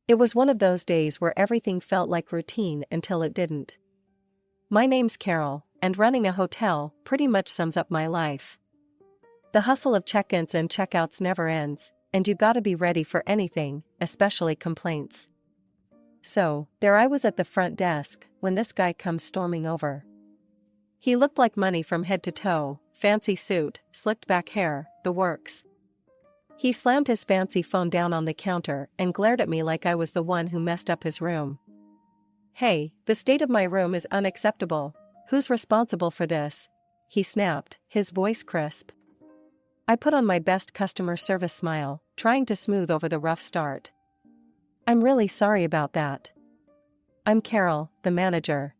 It was one of those days where everything felt like routine until it didn't. My name's Carol, and running a hotel pretty much sums up my life. The hustle of check-ins and check-outs never ends, and you gotta be ready for anything, especially complaints. So, there I was at the front desk, when this guy comes storming over. He looked like money from head to toe, fancy suit, slicked back hair, the works. He slammed his fancy phone down on the counter and glared at me like I was the one who messed up his room. "Hey, the state of my room is unacceptable. Who's responsible for this?" he snapped, his voice crisp. I put on my best customer service smile, trying to smooth over the rough start. "I'm really sorry about that. I'm Carol, the manager.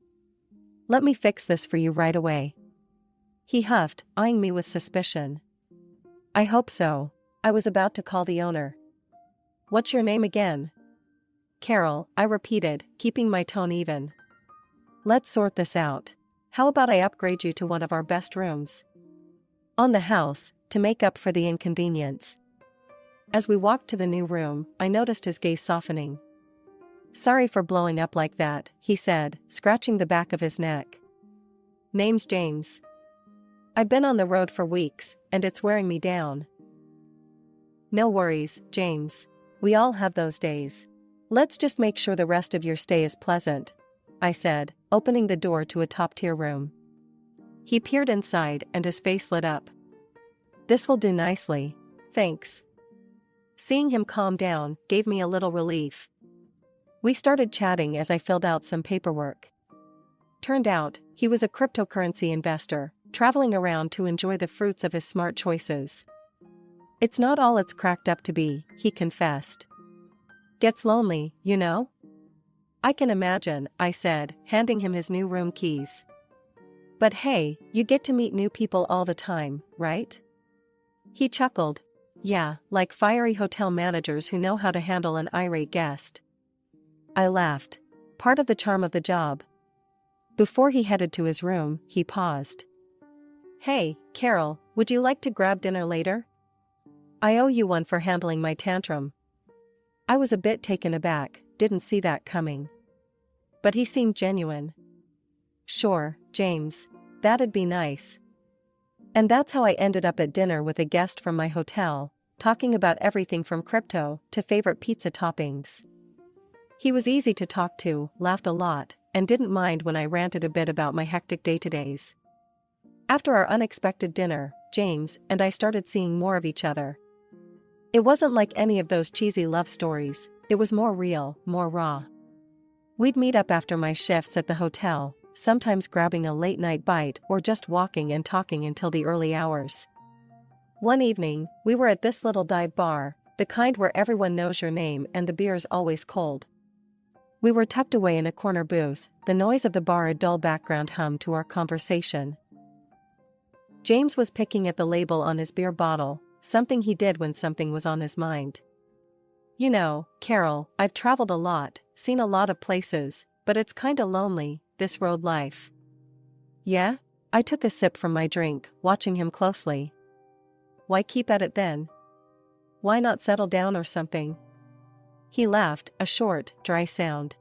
Let me fix this for you right away." He huffed, eyeing me with suspicion. "I hope so." I was about to call the owner. "What's your name again?" "Carol," I repeated, keeping my tone even. "Let's sort this out. How about I upgrade you to one of our best rooms? On the house, to make up for the inconvenience." As we walked to the new room, I noticed his gaze softening. "Sorry for blowing up like that," he said, scratching the back of his neck. "Name's James. I've been on the road for weeks, and it's wearing me down." "No worries, James. We all have those days. Let's just make sure the rest of your stay is pleasant," I said, opening the door to a top-tier room. He peered inside and his face lit up. "This will do nicely, thanks." Seeing him calm down gave me a little relief. We started chatting as I filled out some paperwork. Turned out, he was a cryptocurrency investor, traveling around to enjoy the fruits of his smart choices. "It's not all it's cracked up to be," he confessed. "Gets lonely, you know?" "I can imagine," I said, handing him his new room keys. "But hey, you get to meet new people all the time, right?" He chuckled. "Yeah, like fiery hotel managers who know how to handle an irate guest." I laughed. Part of the charm of the job. Before he headed to his room, he paused. "Hey, Carol, would you like to grab dinner later? I owe you one for handling my tantrum." I was a bit taken aback, didn't see that coming. But he seemed genuine. "Sure, James. That'd be nice." And that's how I ended up at dinner with a guest from my hotel, talking about everything from crypto to favorite pizza toppings. He was easy to talk to, laughed a lot, and didn't mind when I ranted a bit about my hectic day-to-days. After our unexpected dinner, James and I started seeing more of each other. It wasn't like any of those cheesy love stories, it was more real, more raw. We'd meet up after my shifts at the hotel, sometimes grabbing a late-night bite or just walking and talking until the early hours. One evening, we were at this little dive bar, the kind where everyone knows your name and the beer's always cold. We were tucked away in a corner booth, the noise of the bar a dull background hum to our conversation. James was picking at the label on his beer bottle, something he did when something was on his mind. "You know, Carol, I've traveled a lot, seen a lot of places, but it's kinda lonely, this road life." "Yeah?" I took a sip from my drink, watching him closely. "Why keep at it then? Why not settle down or something?" He laughed, a short, dry sound.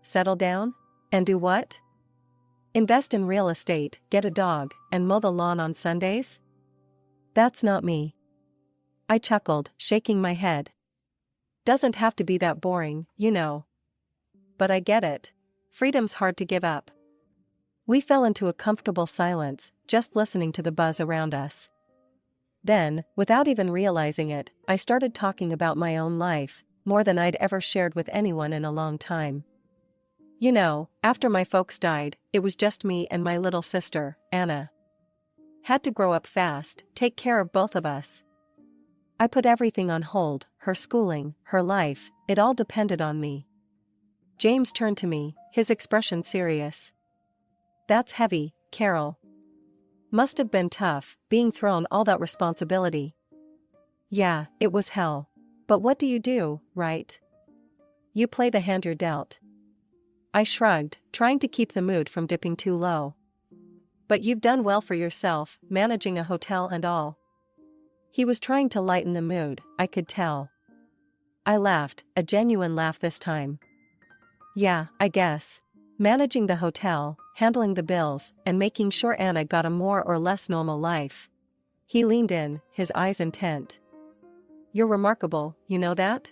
"Settle down? And do what? Invest in real estate, get a dog, and mow the lawn on Sundays? That's not me." I chuckled, shaking my head. "Doesn't have to be that boring, you know." "But I get it. Freedom's hard to give up." We fell into a comfortable silence, just listening to the buzz around us. Then, without even realizing it, I started talking about my own life, more than I'd ever shared with anyone in a long time. You know, after my folks died, it was just me and my little sister, Anna. Had to grow up fast, take care of both of us. I put everything on hold, her schooling, her life, it all depended on me. James turned to me, his expression serious. "That's heavy, Carol. Must have been tough, being thrown all that responsibility." "Yeah, it was hell. But what do you do, right? You play the hand you're dealt." I shrugged, trying to keep the mood from dipping too low. "But you've done well for yourself, managing a hotel and all." He was trying to lighten the mood, I could tell. I laughed, a genuine laugh this time. Yeah, I guess. Managing the hotel, handling the bills, and making sure Anna got a more or less normal life. He leaned in, his eyes intent. You're remarkable, you know that?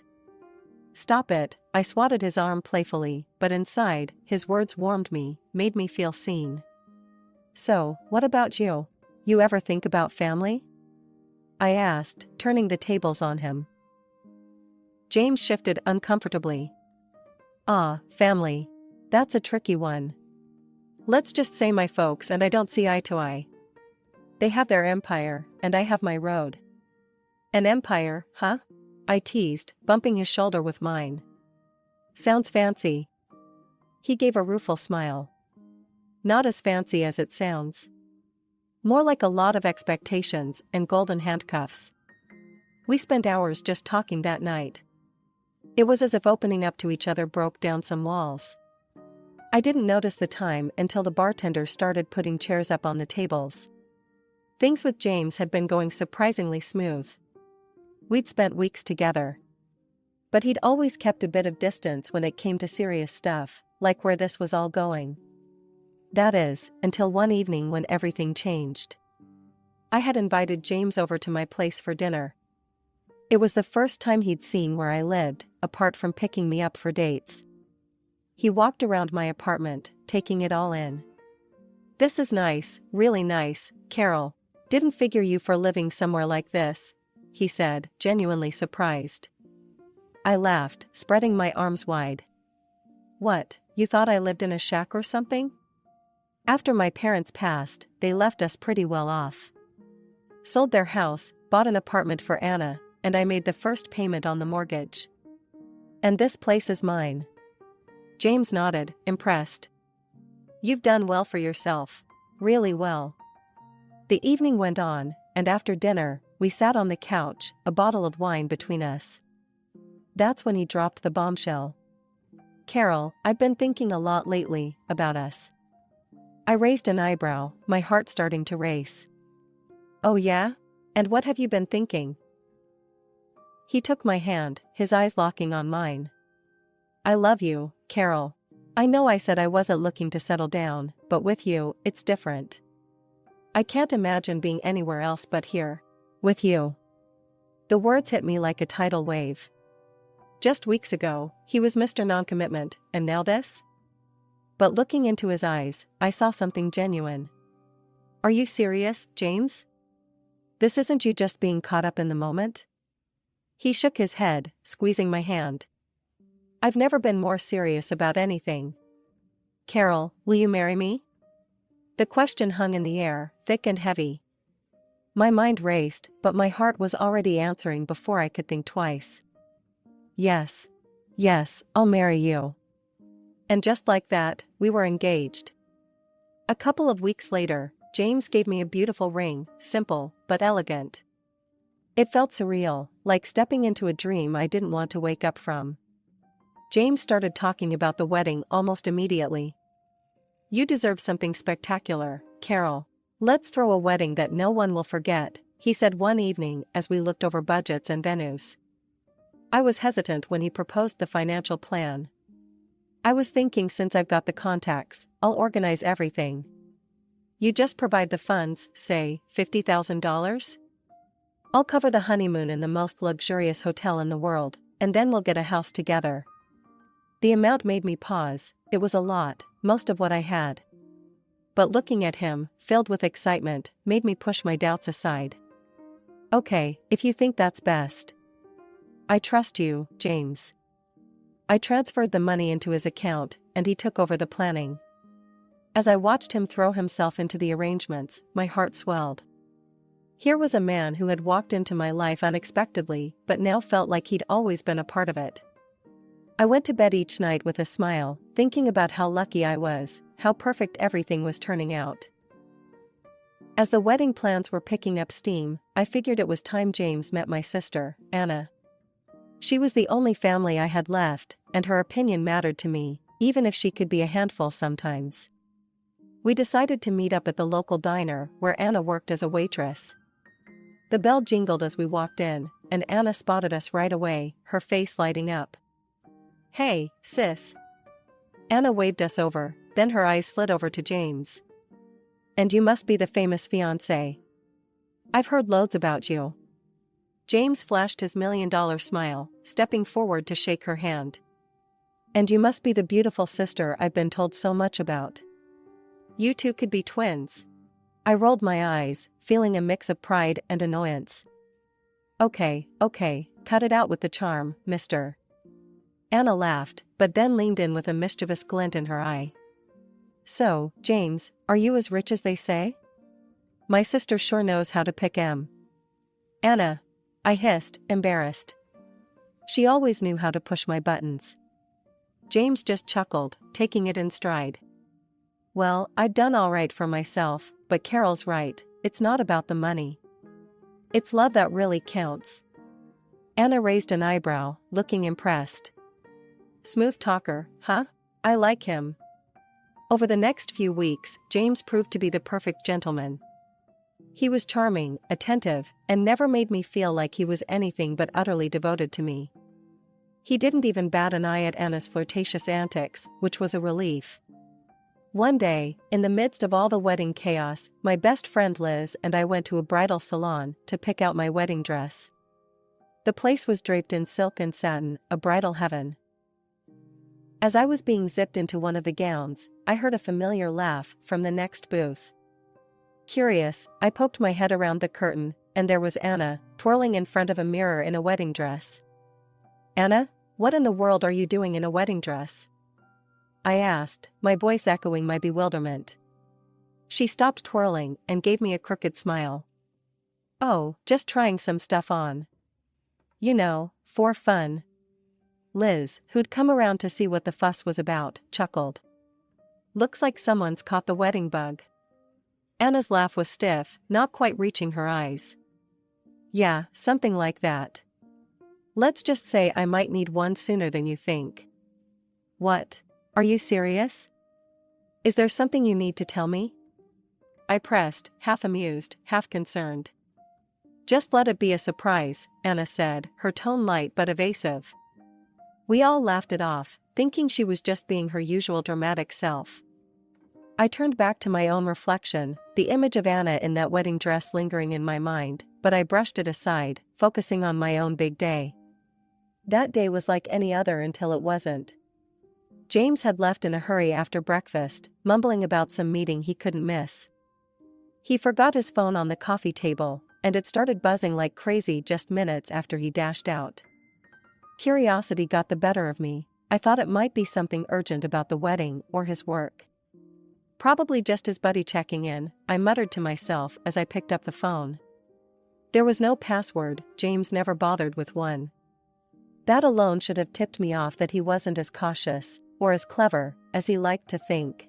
Stop it, I swatted his arm playfully, but inside, his words warmed me, made me feel seen. So, what about you? You ever think about family? I asked, turning the tables on him. James shifted uncomfortably. Family. That's a tricky one. Let's just say my folks and I don't see eye to eye. They have their empire, and I have my road. An empire, huh? I teased, bumping his shoulder with mine. Sounds fancy. He gave a rueful smile. Not as fancy as it sounds. More like a lot of expectations and golden handcuffs. We spent hours just talking that night. It was as if opening up to each other broke down some walls. I didn't notice the time until the bartender started putting chairs up on the tables. Things with James had been going surprisingly smooth. We'd spent weeks together. But he'd always kept a bit of distance when it came to serious stuff, like where this was all going. That is, until one evening when everything changed. I had invited James over to my place for dinner. It was the first time he'd seen where I lived, apart from picking me up for dates. He walked around my apartment, taking it all in. This is nice, really nice, Carol. Didn't figure you for living somewhere like this, he said, genuinely surprised. I laughed, spreading my arms wide. What, you thought I lived in a shack or something? After my parents passed, they left us pretty well off. Sold their house, bought an apartment for Anna, and I made the first payment on the mortgage. And this place is mine. James nodded, impressed. You've done well for yourself. Really well. The evening went on, and after dinner, we sat on the couch, a bottle of wine between us. That's when he dropped the bombshell. Carol, I've been thinking a lot lately about us. I raised an eyebrow, my heart starting to race. Oh yeah? And what have you been thinking? He took my hand, his eyes locking on mine. I love you, Carol. I know I said I wasn't looking to settle down, but with you, it's different. I can't imagine being anywhere else but here. With you. The words hit me like a tidal wave. Just weeks ago, he was Mr. Non-commitment, and now this? But looking into his eyes, I saw something genuine. Are you serious, James? This isn't you just being caught up in the moment? He shook his head, squeezing my hand. I've never been more serious about anything. Carol, will you marry me? The question hung in the air, thick and heavy. My mind raced, but my heart was already answering before I could think twice. Yes. Yes, I'll marry you. And just like that, we were engaged. A couple of weeks later, James gave me a beautiful ring, simple, but elegant. It felt surreal, like stepping into a dream I didn't want to wake up from. James started talking about the wedding almost immediately. You deserve something spectacular, Carol. Let's throw a wedding that no one will forget, he said one evening as we looked over budgets and venues. I was hesitant when he proposed the financial plan. I was thinking, since I've got the contacts, I'll organize everything. You just provide the funds, say, $50,000? I'll cover the honeymoon in the most luxurious hotel in the world, and then we'll get a house together. The amount made me pause. It was a lot, most of what I had. But looking at him, filled with excitement, made me push my doubts aside. Okay, if you think that's best. I trust you, James. I transferred the money into his account, and he took over the planning. As I watched him throw himself into the arrangements, my heart swelled. Here was a man who had walked into my life unexpectedly, but now felt like he'd always been a part of it. I went to bed each night with a smile, thinking about how lucky I was, how perfect everything was turning out. As the wedding plans were picking up steam, I figured it was time James met my sister, Anna. She was the only family I had left, and her opinion mattered to me, even if she could be a handful sometimes. We decided to meet up at the local diner where Anna worked as a waitress. The bell jingled as we walked in, and Anna spotted us right away, her face lighting up. "Hey, sis." Anna waved us over, then her eyes slid over to James. "And you must be the famous fiancé. I've heard loads about you." James flashed his $1,000,000 smile, stepping forward to shake her hand. "And you must be the beautiful sister I've been told so much about. You two could be twins." I rolled my eyes, feeling a mix of pride and annoyance. Okay, cut it out with the charm, mister." Anna laughed, but then leaned in with a mischievous glint in her eye. "So, James, are you as rich as they say? My sister sure knows how to pick 'em." "Anna," I hissed, embarrassed. She always knew how to push my buttons. James just chuckled, taking it in stride. "Well, I'd done all right for myself, but Carol's right, it's not about the money. It's love that really counts." Anna raised an eyebrow, looking impressed. "Smooth talker, huh? I like him." Over the next few weeks, James proved to be the perfect gentleman. He was charming, attentive, and never made me feel like he was anything but utterly devoted to me. He didn't even bat an eye at Anna's flirtatious antics, which was a relief. One day, in the midst of all the wedding chaos, my best friend Liz and I went to a bridal salon to pick out my wedding dress. The place was draped in silk and satin, a bridal heaven. As I was being zipped into one of the gowns, I heard a familiar laugh from the next booth. Curious, I poked my head around the curtain, and there was Anna, twirling in front of a mirror in a wedding dress. "Anna, what in the world are you doing in a wedding dress?" I asked, my voice echoing my bewilderment. She stopped twirling and gave me a crooked smile. "Oh, just trying some stuff on. You know, for fun." Liz, who'd come around to see what the fuss was about, chuckled. "Looks like someone's caught the wedding bug." Anna's laugh was stiff, not quite reaching her eyes. "Yeah, something like that. Let's just say I might need one sooner than you think." "What? Are you serious? Is there something you need to tell me?" I pressed, half amused, half concerned. "Just let it be a surprise," Anna said, her tone light but evasive. We all laughed it off, thinking she was just being her usual dramatic self. I turned back to my own reflection, the image of Anna in that wedding dress lingering in my mind, but I brushed it aside, focusing on my own big day. That day was like any other until it wasn't. James had left in a hurry after breakfast, mumbling about some meeting he couldn't miss. He forgot his phone on the coffee table, and it started buzzing like crazy just minutes after he dashed out. Curiosity got the better of me. I thought it might be something urgent about the wedding or his work. "Probably just his buddy checking in," I muttered to myself as I picked up the phone. There was no password, James never bothered with one. That alone should have tipped me off that he wasn't as cautious, or as clever, as he liked to think.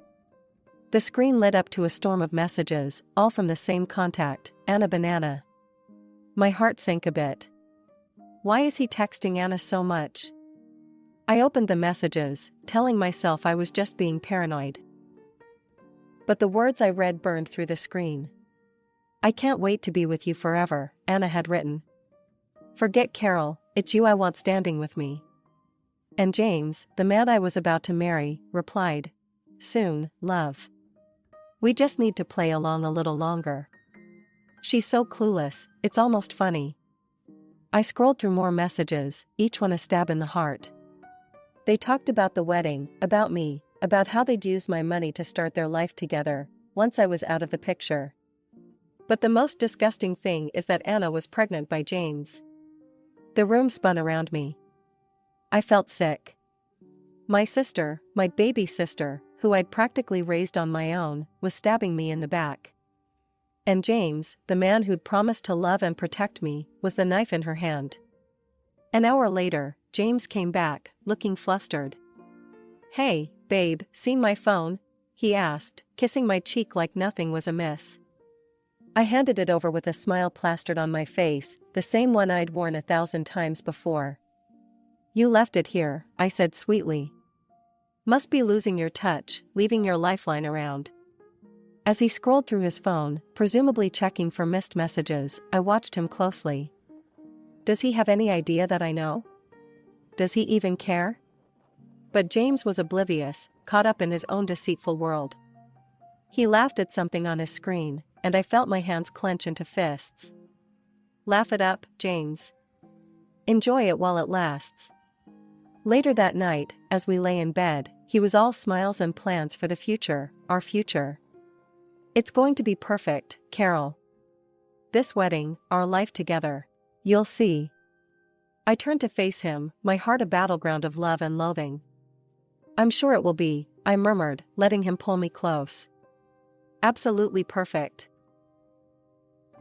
The screen lit up to a storm of messages, all from the same contact, Anna Banana. My heart sank a bit. Why is he texting Anna so much? I opened the messages, telling myself I was just being paranoid. But the words I read burned through the screen. "I can't wait to be with you forever," Anna had written. "Forget Carol, it's you I want standing with me." And James, the man I was about to marry, replied, "Soon, love. We just need to play along a little longer." She's so clueless, it's almost funny. I scrolled through more messages, each one a stab in the heart. They talked about the wedding, about me, about how they'd use my money to start their life together, once I was out of the picture. But the most disgusting thing is that Anna was pregnant by James. The room spun around me. I felt sick. My sister, my baby sister, who I'd practically raised on my own, was stabbing me in the back. And James, the man who'd promised to love and protect me, was the knife in her hand. An hour later, James came back, looking flustered. "Hey, babe, seen my phone?" he asked, kissing my cheek like nothing was amiss. I handed it over with a smile plastered on my face, the same one I'd worn 1,000 times before. "You left it here," I said sweetly. "Must be losing your touch, leaving your lifeline around." As he scrolled through his phone, presumably checking for missed messages, I watched him closely. Does he have any idea that I know? Does he even care? But James was oblivious, caught up in his own deceitful world. He laughed at something on his screen, and I felt my hands clench into fists. Laugh it up, James. Enjoy it while it lasts. Later that night, as we lay in bed, he was all smiles and plans for the future, our future. It's going to be perfect, Carol. This wedding, our life together. You'll see. I turned to face him, my heart a battleground of love and loathing. I'm sure it will be, I murmured, letting him pull me close. Absolutely perfect.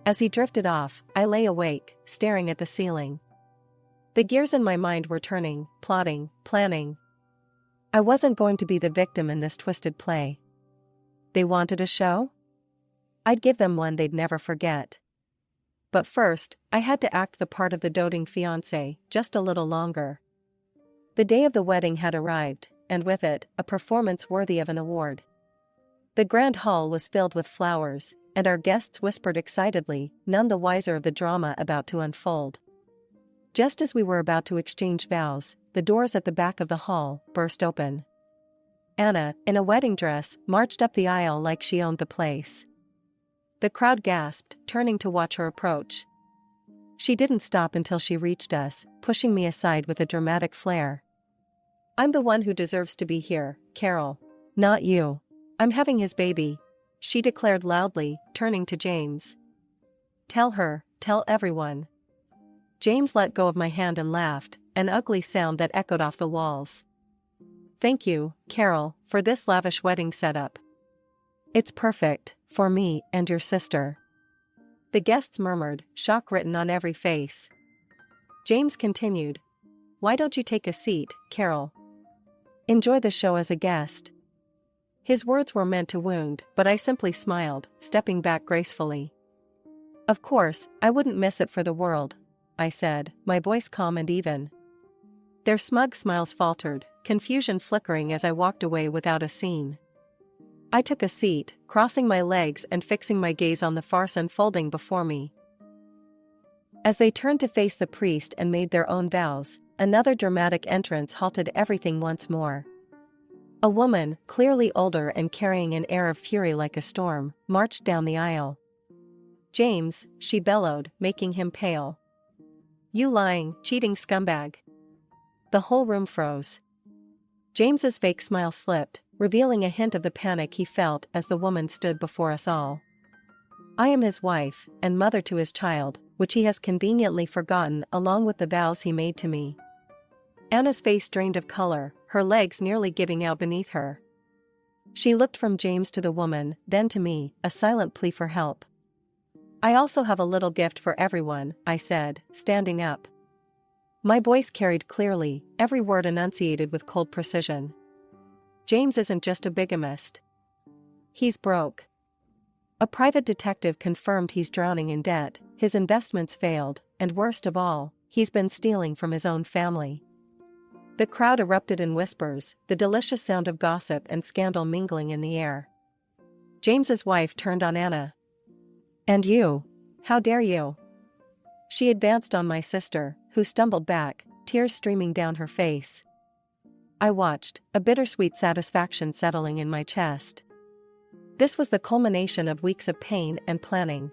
As he drifted off, I lay awake, staring at the ceiling. The gears in my mind were turning, plotting, planning. I wasn't going to be the victim in this twisted play. They wanted a show? I'd give them one they'd never forget. But first, I had to act the part of the doting fiancé, just a little longer. The day of the wedding had arrived, and with it, a performance worthy of an award. The grand hall was filled with flowers, and our guests whispered excitedly, none the wiser of the drama about to unfold. Just as we were about to exchange vows, the doors at the back of the hall burst open. Anna, in a wedding dress, marched up the aisle like she owned the place. The crowd gasped, turning to watch her approach. She didn't stop until she reached us, pushing me aside with a dramatic flair. I'm the one who deserves to be here, Carol. Not you. I'm having his baby, she declared loudly, turning to James. Tell her, tell everyone. James let go of my hand and laughed, an ugly sound that echoed off the walls. Thank you, Carol, for this lavish wedding setup. It's perfect, for me and your sister. The guests murmured, shock written on every face. James continued. Why don't you take a seat, Carol? Enjoy the show as a guest. His words were meant to wound, but I simply smiled, stepping back gracefully. Of course, I wouldn't miss it for the world, I said, my voice calm and even. Their smug smiles faltered, confusion flickering as I walked away without a scene. I took a seat, crossing my legs and fixing my gaze on the farce unfolding before me. As they turned to face the priest and made their own vows, another dramatic entrance halted everything once more. A woman, clearly older and carrying an air of fury like a storm, marched down the aisle. James, she bellowed, making him pale. You lying, cheating scumbag. The whole room froze. James's fake smile slipped, revealing a hint of the panic he felt as the woman stood before us all. I am his wife, and mother to his child, which he has conveniently forgotten along with the vows he made to me. Anna's face drained of color, her legs nearly giving out beneath her. She looked from James to the woman, then to me, a silent plea for help. I also have a little gift for everyone, I said, standing up. My voice carried clearly, every word enunciated with cold precision. James isn't just a bigamist. He's broke. A private detective confirmed he's drowning in debt, his investments failed, and worst of all, he's been stealing from his own family. The crowd erupted in whispers, the delicious sound of gossip and scandal mingling in the air. James's wife turned on Anna. And you? How dare you? She advanced on my sister, who stumbled back, tears streaming down her face. I watched, a bittersweet satisfaction settling in my chest. This was the culmination of weeks of pain and planning.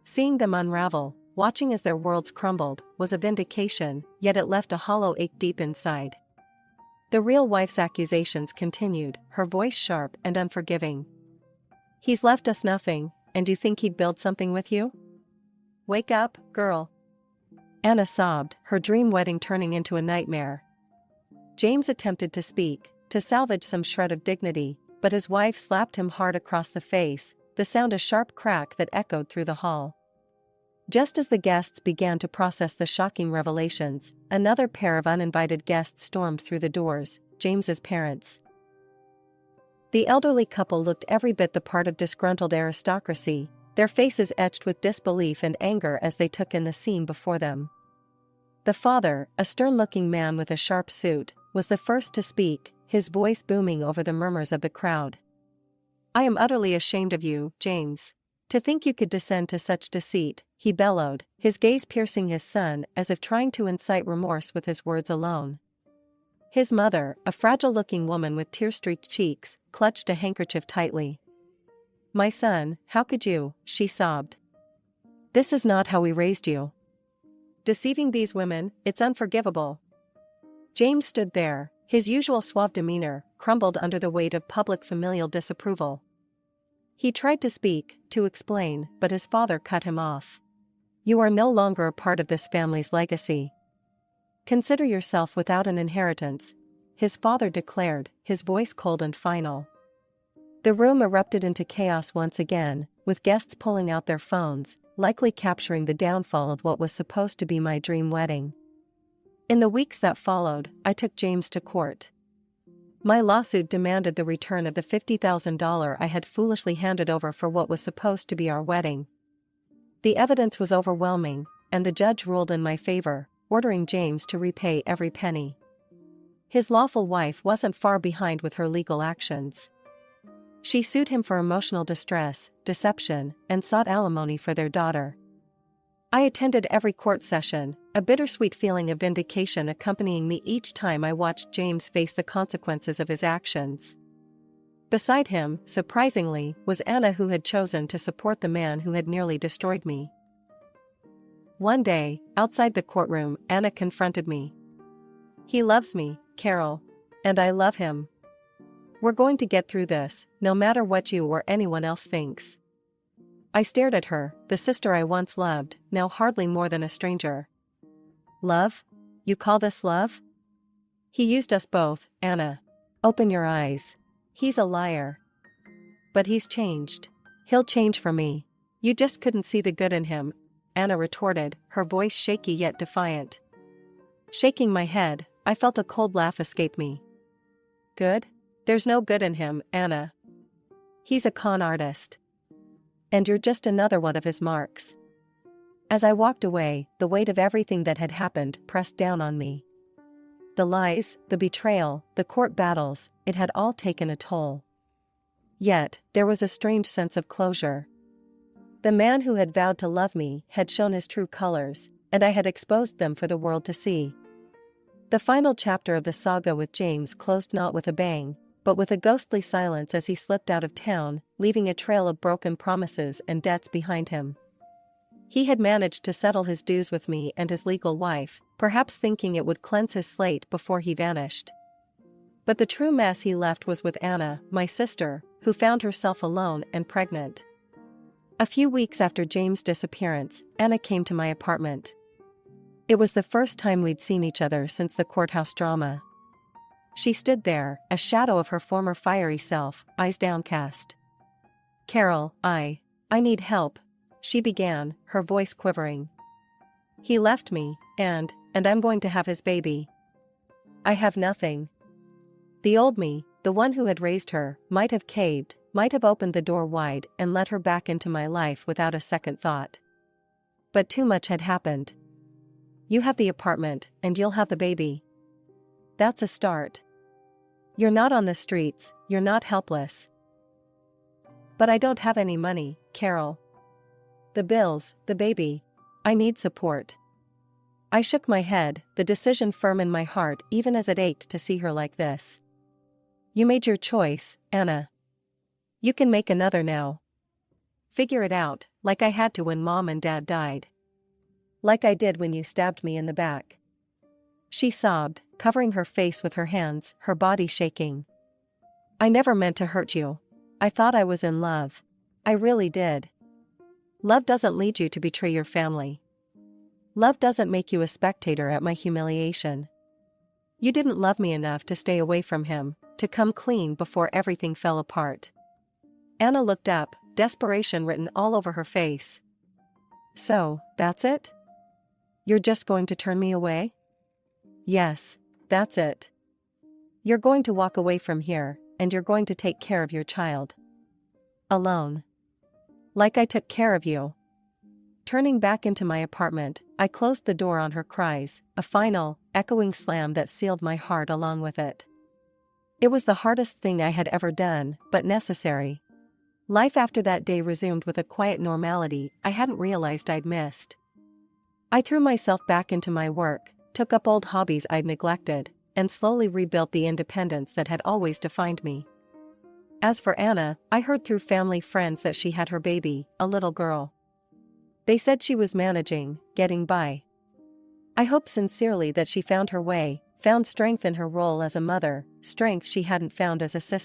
Seeing them unravel, watching as their worlds crumbled, was a vindication, yet it left a hollow ache deep inside. The real wife's accusations continued, her voice sharp and unforgiving. He's left us nothing, and you think he'd build something with you? Wake up, girl. Anna sobbed, her dream wedding turning into a nightmare. James attempted to speak, to salvage some shred of dignity, but his wife slapped him hard across the face, the sound a sharp crack that echoed through the hall. Just as the guests began to process the shocking revelations, another pair of uninvited guests stormed through the doors, James's parents. The elderly couple looked every bit the part of disgruntled aristocracy, their faces etched with disbelief and anger as they took in the scene before them. The father, a stern-looking man with a sharp suit, was the first to speak, his voice booming over the murmurs of the crowd. I am utterly ashamed of you, James. To think you could descend to such deceit, he bellowed, his gaze piercing his son as if trying to incite remorse with his words alone. His mother, a fragile-looking woman with tear-streaked cheeks, clutched a handkerchief tightly. My son, how could you, she sobbed. This is not how we raised you. Deceiving these women, it's unforgivable. James stood there, his usual suave demeanor crumbled under the weight of public familial disapproval. He tried to speak, to explain, but his father cut him off. You are no longer a part of this family's legacy. Consider yourself without an inheritance, his father declared, his voice cold and final. The room erupted into chaos once again, with guests pulling out their phones, likely capturing the downfall of what was supposed to be my dream wedding. In the weeks that followed, I took James to court. My lawsuit demanded the return of the $50,000 I had foolishly handed over for what was supposed to be our wedding. The evidence was overwhelming, and the judge ruled in my favor, ordering James to repay every penny. His lawful wife wasn't far behind with her legal actions. She sued him for emotional distress, deception, and sought alimony for their daughter. I attended every court session, a bittersweet feeling of vindication accompanying me each time I watched James face the consequences of his actions. Beside him, surprisingly, was Anna, who had chosen to support the man who had nearly destroyed me. One day, outside the courtroom, Anna confronted me. He loves me, Carol. And I love him. We're going to get through this, no matter what you or anyone else thinks. I stared at her, the sister I once loved, now hardly more than a stranger. Love? You call this love? He used us both, Anna. Open your eyes. He's a liar. But he's changed. He'll change for me. You just couldn't see the good in him, Anna retorted, her voice shaky yet defiant. Shaking my head, I felt a cold laugh escape me. Good? There's no good in him, Anna. He's a con artist. And you're just another one of his marks. As I walked away, the weight of everything that had happened pressed down on me. The lies, the betrayal, the court battles, it had all taken a toll. Yet, there was a strange sense of closure. The man who had vowed to love me had shown his true colors, and I had exposed them for the world to see. The final chapter of the saga with James closed not with a bang, but with a ghostly silence as he slipped out of town, leaving a trail of broken promises and debts behind him. He had managed to settle his dues with me and his legal wife, perhaps thinking it would cleanse his slate before he vanished. But the true mess he left was with Anna, my sister, who found herself alone and pregnant. A few weeks after James' disappearance, Anna came to my apartment. It was the first time we'd seen each other since the courthouse drama. She stood there, a shadow of her former fiery self, eyes downcast. Carol, I need help, she began, her voice quivering. He left me, and I'm going to have his baby. I have nothing. The old me, the one who had raised her, might have caved, might have opened the door wide and let her back into my life without a second thought. But too much had happened. You have the apartment, and you'll have the baby. That's a start. You're not on the streets, you're not helpless. But I don't have any money, Carol. The bills, the baby. I need support. I shook my head, the decision firm in my heart even as it ached to see her like this. You made your choice, Anna. You can make another now. Figure it out, like I had to when Mom and Dad died. Like I did when you stabbed me in the back. She sobbed, covering her face with her hands, her body shaking. I never meant to hurt you. I thought I was in love. I really did. Love doesn't lead you to betray your family. Love doesn't make you a spectator at my humiliation. You didn't love me enough to stay away from him, to come clean before everything fell apart. Anna looked up, desperation written all over her face. So, that's it? You're just going to turn me away? Yes, that's it. You're going to walk away from here, and you're going to take care of your child. Alone. Like I took care of you. Turning back into my apartment, I closed the door on her cries, a final, echoing slam that sealed my heart along with it. It was the hardest thing I had ever done, but necessary. Life after that day resumed with a quiet normality I hadn't realized I'd missed. I threw myself back into my work, took up old hobbies I'd neglected, and slowly rebuilt the independence that had always defined me. As for Anna, I heard through family friends that she had her baby, a little girl. They said she was managing, getting by. I hoped sincerely that she found her way, found strength in her role as a mother, strength she hadn't found as a sister.